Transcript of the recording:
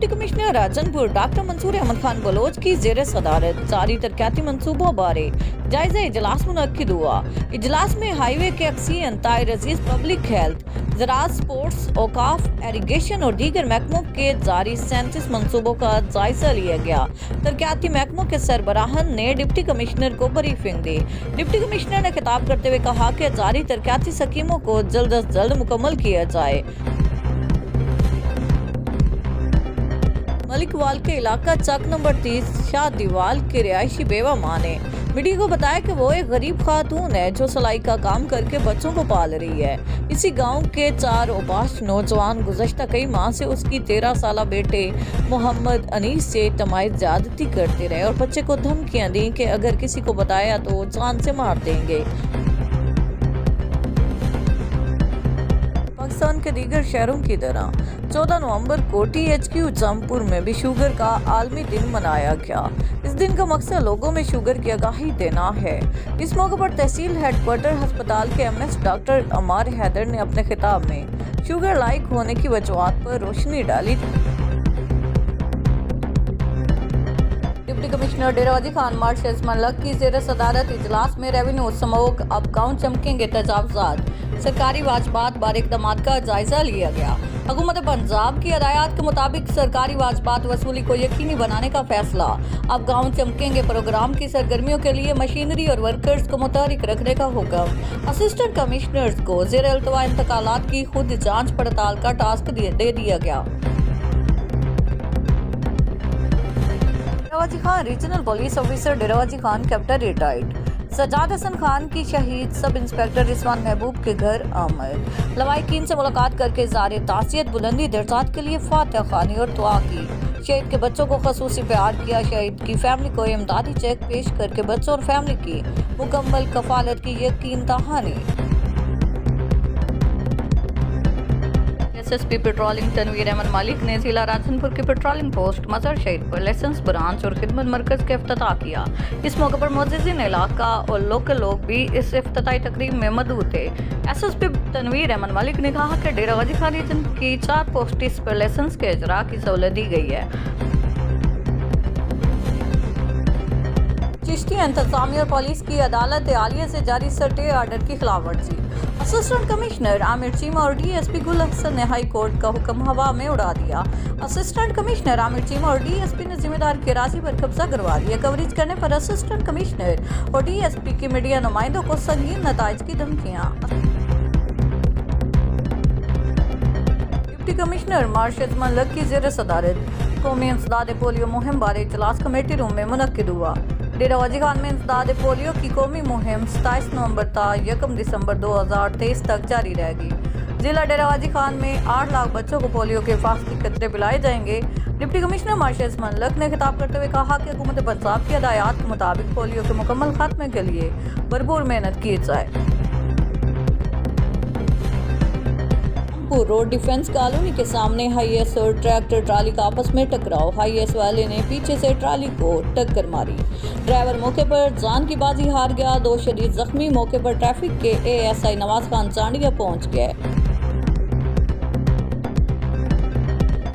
Deputy commissioner Rajanpur doctor Mansoor Ahmed Khan Baloch की ज़ेर सदारत जारी तरक्याती मनसूबों बारे जायजा इजलास मुनक्किद हुआ। इजलास में हाईवे के एक्सीन तायर अजीज, पब्लिक हेल्थ, ज़राअत, स्पोर्ट्स, औकाफ, इरिगेशन और दीगर महकमों के जारी 37 मनसूबों का जायजा लिया गया। तरक्याती महकमों के सरबराहन ने डिप्टी कमिश्नर को ब्रीफिंग दी। डिप्टी कमिश्नर ने खिताब करते हुए कहा कि जारी तरक्याती स्कीमों को जल्द अज जल्द मुकम्मल किया जाए। मलिकवाल के इलाका चक नंबर 30 शाह दीवाल के रिहायशी बेवा मां ने मीडिया को बताया कि वो एक गरीब खातून है जो सिलाई का काम करके बच्चों को पाल रही है। इसी गांव के 4 औबाश नौजवान गुज़श्ता कई माह से उसकी 13 साला बेटे मोहम्मद अनीस से तमाइज ज्यादती करते रहे और बच्चे को धमकियां दी कि अगर किसी को बताया तो जान से मार देंगे। पाकिस्तान के दीगर शहरों की तरह 14 नवंबर को THQ जमपुर में भी शुगर का आलमी दिन मनाया गया। इस दिन का मकसद लोगों में शुगर की आगाही देना है। इस मौके पर तहसील हेडक्वार्टर अस्पताल के MS डॉक्टर अमार हैदर ने अपने खिताब में शुगर लाइक होने की वजूहात पर रोशनी डाली। डिप्टी कमिश्नर डेरावाजी खान मार्शल मलक की ज़ेर सदारत इजलास में रेवेन्यू समोग अब गाँव चमकेंगे तजावजात, सरकारी वाजबात बारे इक़दामात का जायजा लिया गया। हुकूमत पंजाब की हदायत के मुताबिक सरकारी वाजबात वसूली को यकीनी बनाने का फैसला। अब गाँव चमकेंगे प्रोग्राम की सरगर्मियों के लिए मशीनरी और वर्कर्स को मुतहरिक रखने का हुक्म। असिस्टेंट कमिश्नर्स को ज़ेर अल्तवा इंतकालात की खुद जांच पड़ताल का टास्क दे दिया गया। Dera Ghazi Khan regional police officer Dera Ghazi Khan captain retired Sajjad Hasan Khan की शहीद सब इंस्पेक्टर रिजवान महबूब के घर आमद। लवाहिकीन से मुलाकात करके ज़ारे ताज़ियत बुलंदी दर्जात के लिए फातिहा खानी और दुआ की। शहीद के बच्चों को खसूसी प्यार किया। शहीद की फैमिली को इमदादी चेक पेश करके बच्चों और फैमिली की मुकम्मल कफालत की यकीन दहानी। SSP पेट्रोलिंग तनवीर अहमद मालिक ने जिला राजनपुर की पेट्रोलिंग पोस्ट मजर शहीद पर लाइसेंस ब्रांच और खिदमत मरकज का इफ्तिताह किया। इस मौके पर मुअज़्ज़िज़ीन इलाका और लोकल लोग भी इस इफ्तिताही तकरीब में मौजूद थे। SSP तनवीर अहमद मालिक ने कहा कि डेरावाजी खान रीजन की 4 पोस्टिस पर लाइसेंस के इजरा की सहूलत दी गई है। चिश्ती इंतजामिया और पुलिस की अदालत आलिया से जारी स्टे आर्डर की खिलाफवर्जी। असिस्टेंट कमिश्नर आमिर चीमा और DSP गुल हसन ने हाई कोर्ट का हुक्म हवा में उड़ा दिया। असिस्टेंट कमिश्नर आमिर चीमा और DSP ने जिम्मेदार की राशि पर कब्जा करवा लिया। कवरेज करने पर असिस्टेंट कमिश्नर और DSP के मीडिया नुमाइंदों को संगीन नताइज की धमकियां। डिप्टी कमिश्नर मार्शल मलक की ज़ेर सदारत कौमी इंसदाद पोलियो मुहिम बारे इजलास कमेटी रूम में मुनक्किद हुआ। डेरावाजी खान में इंसदाद पोलियो की कौमी मुहिम 27 नवंबर ता 1 दिसंबर 2023 तक जारी रहेगी। जिला डेरावाजी खान में 8 लाख बच्चों को पोलियो के हिफाजती कतरे पिलाए जाएंगे। डिप्टी कमिश्नर मार्शल मलक ने खिताब करते हुए कहा कि हुकूमत पंजाब की हदायत के मुताबिक पोलियो के मुकम्मल खात्मे के लिए भरपूर मेहनत की जाए। रोड डिफेंस कॉलोनी के सामने हाईएस और ट्रैक्टर ट्राली का आपस में टकराव। हाईएस वाले ने पीछे से ट्राली को टक्कर मारी। ड्राइवर मौके पर जान की बाजी हार गया। 2 शदीद जख्मी। मौके पर ट्रैफिक के ASI नवाज खान चांडिया पहुंच गए।